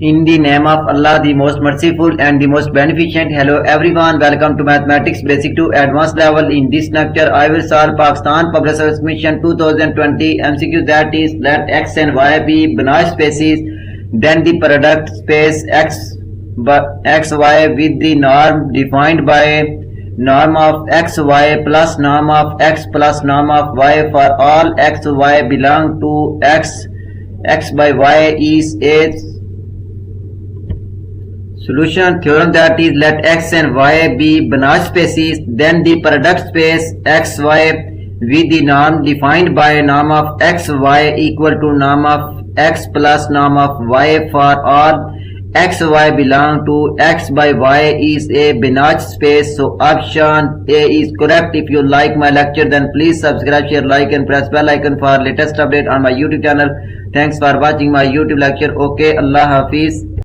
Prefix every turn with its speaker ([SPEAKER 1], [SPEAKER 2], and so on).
[SPEAKER 1] In the name of Allah, the most merciful and the most beneficent. Hello everyone, welcome to Mathematics Basic to Advanced Level. In this lecture, I will solve Pakistan Public Service Commission 2020 MCQ, that is, let x and y be Banach spaces, then the product space xy with the norm defined by norm of xy plus norm of x plus norm of y for all xy belong to x by y is a solution theorem, that is, let x and y be Banach spaces, then the product space xy with the norm defined by norm of xy equal to norm of x plus norm of y for all xy belong to x by y is a Banach space. So option A is correct. If you like my lecture, then please subscribe, share, like and press bell icon for latest update on my YouTube channel. Thanks for watching my YouTube lecture. Okay, Allah Hafiz.